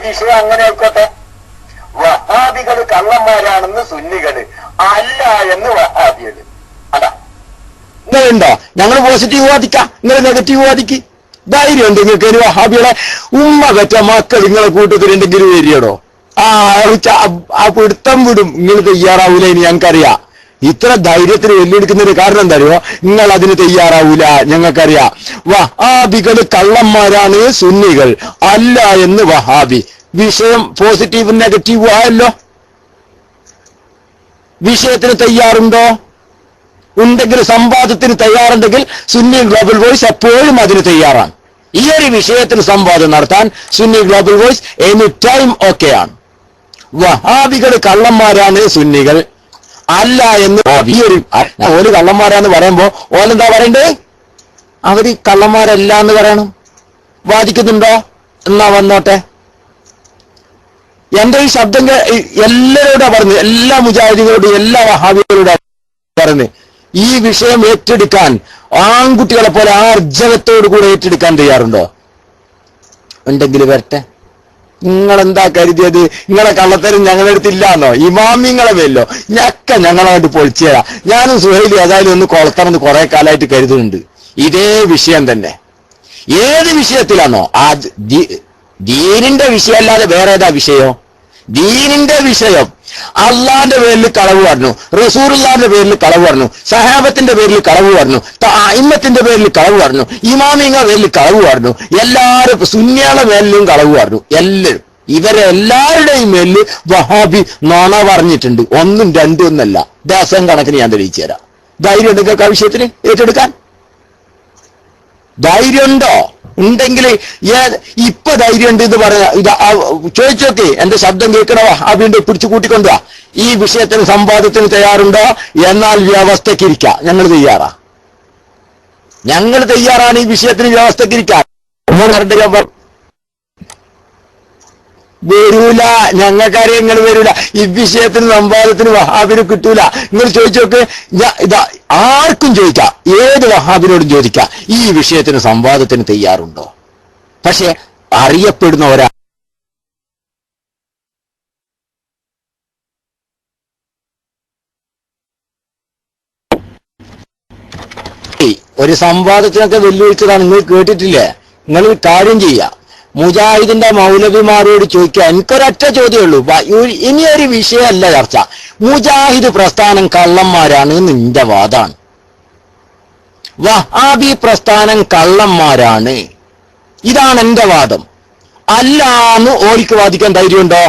വിഷയം അങ്ങനെ ആയിക്കോട്ടെ. വഹാബികൾ കള്ളന്മാരാണെന്ന് സുന്നികള്, അല്ല എന്ന് വഹാബികള്. അതാ നിങ്ങളുണ്ടോ? ഞങ്ങൾ പോസിറ്റീവ് വാദിക്കാം, നിങ്ങൾ നെഗറ്റീവ് വാദിക്ക്. ധൈര്യം ഉണ്ട് നിങ്ങൾക്ക്? ഒരു വഹാബികളെ ഉമ്മ വെച്ച മക്കൾ നിങ്ങളെ കൂട്ടത്തിലുണ്ടെങ്കിൽ വരികടോ. ആ പിടുത്തം വിടും. നിങ്ങൾ തയ്യാറാവൂല. ഇനി ഞങ്ങൾക്കറിയാം. ഇത്ര ധൈര്യത്തിന് വെല്ലുവിളിക്കുന്നതിന് കാരണം എന്താ അറിയോ? നിങ്ങൾ അതിന് തയ്യാറാവൂല, ഞങ്ങൾക്കറിയാം. വഹാബികൾ കള്ളന്മാരാണ് സുന്നികൾ, അല്ല എന്ന് വഹാബി. വിഷയം പോസിറ്റീവും നെഗറ്റീവും ആയല്ലോ. വിഷയത്തിന് തയ്യാറുണ്ടോ? ഉണ്ടെങ്കിൽ, സംവാദത്തിന് തയ്യാറുണ്ടെങ്കിൽ സുന്നി ഗ്ലോബൽ വോയിസ് എപ്പോഴും അതിന് തയ്യാറാണ്. ഈ ഒരു വിഷയത്തിന് സംവാദം നടത്താൻ Sunni global voice any time ഓക്കെയാണ്. വഹാബികൾ കള്ളന്മാരാണ് സുന്നികൾ, അല്ല എന്ന് ഓല് കള്ളന്മാരാന്ന് പറയുമ്പോ ഓലെന്താ പറയണ്ടേ? അവര് കള്ളന്മാരല്ല എന്ന് പറയണം. വാദിക്കുന്നുണ്ടോ? എന്നാ വന്നോട്ടെ. എന്റെ ഈ ശബ്ദം എല്ലാവരോടാ പറഞ്ഞു, എല്ലാ മുജാഹിദുകളോടും എല്ലാ വഹാബികളോടും പറഞ്ഞു, ഈ വിഷയം ഏറ്റെടുക്കാൻ ആൺകുട്ടികളെ പോലെ ആർജവത്തോടു കൂടെ ഏറ്റെടുക്കാൻ തയ്യാറുണ്ടോ? ഉണ്ടെങ്കിൽ വരട്ടെ. നിങ്ങളെന്താ കരുതിയത്? നിങ്ങളെ കള്ളത്തരം ഞങ്ങളെടുത്തില്ലാന്നോ? ഇമാമിങ്ങളെ മേലോ ഞങ്ങളായിട്ട് പൊളിച്ചേരാ. ഞാനും സുഹൈലി ഏതായാലും ഒന്ന് കൊളത്തണമെന്ന് കുറെ കാലമായിട്ട് കരുതുന്നുണ്ട്. ഇതേ വിഷയം തന്നെ. ഏത് വിഷയത്തിലാണോ? ആ ദീനിന്റെ വിഷയമല്ലാതെ വേറെ ഏതാ വിഷയം? ദീനിന്റെ വിഷയം. അള്ളാന്റെ പേരിൽ കളവ് പറഞ്ഞു, റസൂലുള്ളാന്റെ പേരിൽ കളവ് പറഞ്ഞു, സഹാബത്തിന്റെ പേരിൽ കളവ് പറഞ്ഞു, ഇമ്മത്തിന്റെ പേരിൽ കളവ് പറഞ്ഞു, ഇമാമിങ്ങളുടെ പേരിൽ കളവ് പറഞ്ഞു, എല്ലാവരും സുന്നിയുടെ മേലിലും കളവ് പറഞ്ഞു. എല്ലാവരും ഇവരെല്ലാവരുടെയും മേലിൽ വഹാബി നോണ പറഞ്ഞിട്ടുണ്ട്. ഒന്നും രണ്ടും ഒന്നല്ല, ദശം കണക്കിന് ഞാൻ തെളിയിച്ചു തരാം. ധൈര്യം ഉണ്ടെങ്കിൽ ആ വിഷയത്തിന് ഏറ്റെടുക്കാൻ ധൈര്യമുണ്ടോ? ഉണ്ടെങ്കിൽ ഇപ്പൊ ധൈര്യം ഉണ്ട് എന്ന് പറയാ. ഇത് ചോദിച്ചോക്കെ, എന്റെ ശബ്ദം കേൾക്കണോ? വഹാബിന്റെ പിടിച്ചു കൂട്ടിക്കൊണ്ടുവാ. ഈ വിഷയത്തിന് സംവാദത്തിന് തയ്യാറുണ്ടോ? എന്നാൽ വ്യവസ്ഥക്കിരിക്കാം. ഞങ്ങൾ തയ്യാറാണ് ഈ വിഷയത്തിന് വ്യവസ്ഥക്കിരിക്കാൻ. വരൂല, ഞങ്ങൾക്കറിയാം നിങ്ങൾ വരൂല. ഈ വിഷയത്തിന് സംവാദത്തിന് വഹാബിന് കിട്ടൂല. നിങ്ങൾ ചോദിച്ചോക്ക്. ഇതാ ആർക്കും ചോദിക്കാം, ഏത് വഹാബിനോടും ചോദിക്കാം, ഈ വിഷയത്തിന് സംവാദത്തിന് തയ്യാറുണ്ടോ? പക്ഷെ അറിയപ്പെടുന്ന ഒരാൾ ഒരു സംവാദത്തിനൊക്കെ വെല്ലുവിളിച്ചതാണ്. നിങ്ങൾ കേട്ടിട്ടില്ലേ? നിങ്ങൾ കാര്യം ചെയ്യാം, മുജാഹിദിന്റെ മൗലവിമാരോട് ചോദിക്കുക. എനിക്കൊരൊറ്റ ചോദ്യമേ ഉള്ളൂ. ഇനിയൊരു വിഷയമല്ല ചർച്ച. മുജാഹിദ് പ്രസ്ഥാനം കള്ളന്മാരാണ് നിന്റെ വാദാണ്. വഹാബി പ്രസ്ഥാനം കള്ളന്മാരാണ്, ഇതാണ് എന്റെ വാദം. അല്ലാന്ന് ഓലിക്ക് വാദിക്കാൻ ധൈര്യമുണ്ടോ?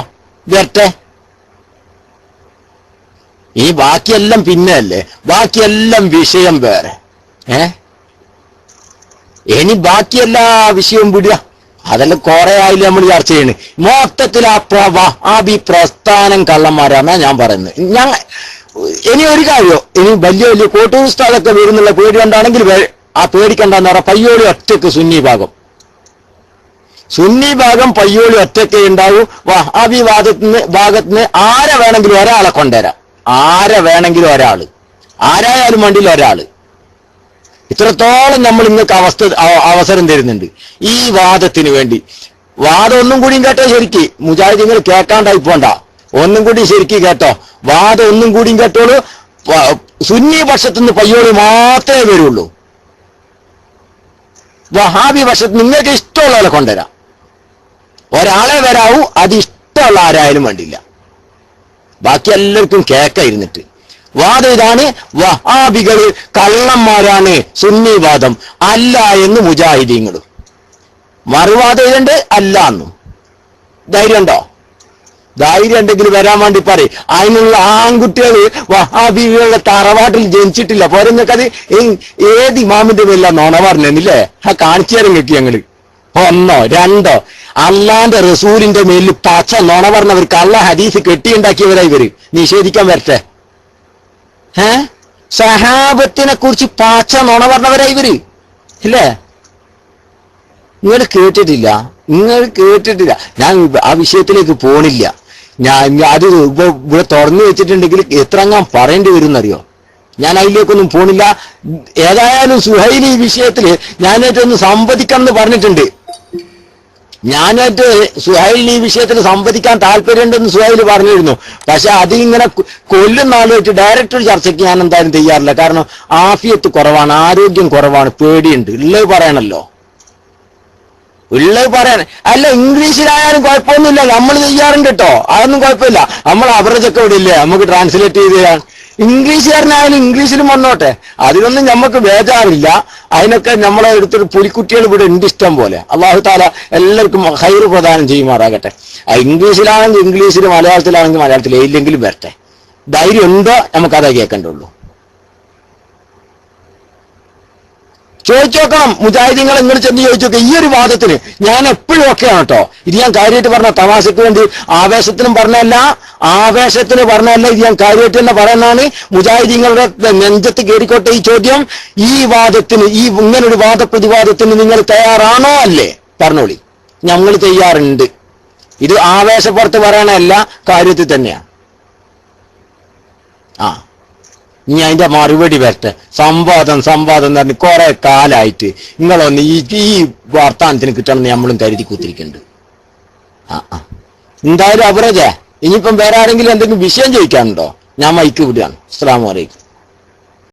വരട്ടെ. ഈ ബാക്കിയെല്ലാം പിന്നെയല്ലേ, ബാക്കിയെല്ലാം വിഷയം വേറെ. ഇനി ബാക്കിയെല്ലാ വിഷയവും വിടുക. അതെല്ലാം കുറെ ആയില്ല നമ്മൾ ചർച്ച ചെയ്യണ്. മൊത്തത്തിൽ വഹാബി പ്രസ്ഥാനം കള്ളന്മാരാന്നാ ഞാൻ പറയുന്നത്. ഇനി ഒരു കാര്യോ, ഇനി വലിയ വലിയ കോട്ടൂസ്താദൊക്കെ വരുന്നുള്ള പേടി കണ്ടാണെങ്കിൽ ആ പേടിക്കണ്ടെന്ന് പറയാം. പയ്യോളി ഒറ്റക്ക് സുന്നി ഭാഗം പയ്യോളി ഒറ്റയ്ക്ക് ഉണ്ടാവും. വഹാബി ഭാഗത്തുനിന്ന് ആരെ വേണമെങ്കിലും ഒരാളെ കൊണ്ടുവരാം. ആരായാലും വണ്ടിയിൽ ഒരാള്. ഇത്രത്തോളം നമ്മൾ ഇങ്ങക്ക് അവസരം തരുന്നുണ്ട് ഈ വാദത്തിന് വേണ്ടി. വാദം ഒന്നും കൂടിയും കേട്ടോ ശരിക്ക്. മുജാഹിദീങ്ങൾ കേൾക്കാണ്ടായി പോണ്ട, ഒന്നും കൂടി ശരിക്ക് കേട്ടോ. വാദം ഒന്നും കൂടിയും കേട്ടോളൂ. സുന്നി പക്ഷത്തുനിന്ന് പയ്യോളി മാത്രമേ വരുള്ളൂ. വഹാബി പക്ഷത്ത് നിങ്ങൾക്ക് ഇഷ്ടമുള്ളവരെ കൊണ്ടുവരാം. ഒരാളെ വരാവൂ, അത് ഇഷ്ടമുള്ള ആരായാലും വേണ്ടില്ല. ബാക്കി എല്ലാവർക്കും കേൾക്കായിരുന്നിട്ട് വാദം ഇതാണ്: വഹാബികൾ കള്ളന്മാരാണ്, സുന്നി വാദം അല്ല എന്ന് മുജാഹിദീങ്ങളും. മറുവാദം ഇതുണ്ട്, അല്ല എന്നും. ധൈര്യം ഉണ്ടോ? ധൈര്യം ഉണ്ടെങ്കിൽ വരാൻ വേണ്ടി പറയും. അതിനുള്ള ആൺകുട്ടികൾ വഹാബികളുടെ തറവാട്ടിൽ ജനിച്ചിട്ടില്ല. പോരങ്ങൾക്കത് ഏത് ഇമാമിന്റെ പേരിലാണ് നോണ പറഞ്ഞില്ലേ? കാണിച്ചു തരാൻ ഞെക്കി ഞങ്ങള്. ഒന്നോ രണ്ടോ അള്ളാന്റെ റസൂലിന്റെ മേലിൽ പച്ച നോണ പറഞ്ഞവർക്ക് അള്ള ഹദീസ് കെട്ടിയുണ്ടാക്കിയവരാ ഇവര്. നിഷേധിക്കാൻ വരട്ടെ. സഹാബത്തിനെ കുറിച്ച് പാച്ച നുണ പറഞ്ഞവരാ ഇവര് ഇല്ലേ? നിങ്ങൾ കേട്ടിട്ടില്ല. ഞാൻ ആ വിഷയത്തിലേക്ക് പോണില്ല. ഞാൻ അത് ഇവിടെ തുറന്നു വെച്ചിട്ടുണ്ടെങ്കിൽ എത്രങ്ങാൻ പറയേണ്ടി വരും എന്നറിയോ? ഞാൻ അതിലേക്കൊന്നും പോണില്ല. ഏതായാലും സുഹൈലി ഈ വിഷയത്തില് ഞാനേറ്റൊന്ന് സംവദിക്കണം എന്ന് പറഞ്ഞിട്ടുണ്ട്. ഞാനായിട്ട് സുഹൈലിന് ഈ വിഷയത്തിൽ സംവദിക്കാൻ താല്പര്യമുണ്ടെന്ന് സുഹൈൽ പറഞ്ഞിരുന്നു. പക്ഷെ അതിങ്ങനെ കൊല്ലുന്ന ആളുമായിട്ട് ഡയറക്റ്റ് ഒരു ചർച്ചയ്ക്ക് ഞാൻ എന്തായാലും തയ്യാറില്ല. കാരണം ആഫിയത്ത് കുറവാണ്, ആരോഗ്യം കുറവാണ്, പേടിയുണ്ട്. ഉള്ളത് പറയണല്ലോ, ഉള്ളത് പറയാൻ. അല്ല, ഇംഗ്ലീഷിലായാലും കുഴപ്പമൊന്നുമില്ല, നമ്മൾ ചെയ്യാറുണ്ട് കേട്ടോ, അതൊന്നും കുഴപ്പമില്ല. നമ്മൾ അവറേജൊക്കെ ഇവിടെ ഇല്ലേ, നമുക്ക് ട്രാൻസ്ലേറ്റ് ചെയ്ത് തരാൻ. ഇംഗ്ലീഷുകാരനായാലും ഇംഗ്ലീഷിലും വന്നോട്ടെ, അതിനൊന്നും നമുക്ക് ബേജാറില്ല. അതിനൊക്കെ നമ്മളെ എടുത്തിട്ട് പുലിക്കുട്ടികൾ ഇവിടെ ഉണ്ട് ഇഷ്ടം പോലെ. അള്ളാഹു താല എല്ലാവർക്കും ഹൈറ് പ്രദാനം ചെയ്യുമാറാകട്ടെ. ഇംഗ്ലീഷിലാണെങ്കിൽ ഇംഗ്ലീഷിൽ, മലയാളത്തിലാണെങ്കിൽ മലയാളത്തിൽ, ഇല്ലെങ്കിലും വരട്ടെ. ധൈര്യം ഉണ്ടോ നമുക്കതേ കേൾക്കേണ്ടുള്ളൂ. ചോദിച്ചു നോക്കണം, മുജാഹിദീങ്ങൾ നിങ്ങൾ ചെന്ന് ചോദിച്ചു നോക്കുക. ഈ ഒരു വാദത്തിന് ഞാൻ എപ്പോഴും ഒക്കെയാണ് കേട്ടോ. ഇത് ഞാൻ കാര്യമായിട്ട് പറഞ്ഞ, തമാശയ്ക്ക് വേണ്ടി ആവേശത്തിനും പറഞ്ഞല്ല, ആവേശത്തിന് പറഞ്ഞല്ല, ഇത് ഞാൻ കാര്യമായിട്ട് തന്നെ പറയുന്നതാണ്. മുജാഹിദീങ്ങളുടെ നെഞ്ചത്ത് കയറിക്കോട്ടെ ഈ ചോദ്യം. ഈ വാദത്തിന്, ഈ ഇങ്ങനൊരു വാദപ്രതിവാദത്തിന് നിങ്ങൾ തയ്യാറാണോ? അല്ലേ? പറഞ്ഞോളി, ഞങ്ങൾ തയ്യാറുണ്ട്. ഇത് ആവേശപ്പുറത്ത് പറയണല്ല, കാര്യത്തിൽ തന്നെയാണ്. ഇനി അതിന്റെ മറുപടി വരട്ടെ. സംവാദം എന്ന് പറഞ്ഞ് കുറെ കാലായിട്ട് നിങ്ങളൊന്ന് ഈ വർത്താനത്തിന് കിട്ടണമെന്ന് നമ്മളും കരുതി കൂത്തിരിക്കുന്നുണ്ട്. എന്തായാലും അവറേജ്. ഇനിയിപ്പം വേറെ ആരെങ്കിലും എന്തെങ്കിലും വിഷയം ചോദിക്കാനുണ്ടോ? ഞാൻ മൈക്ക് വിടുകയാണ്. അസ്സലാമു അലൈക്കും.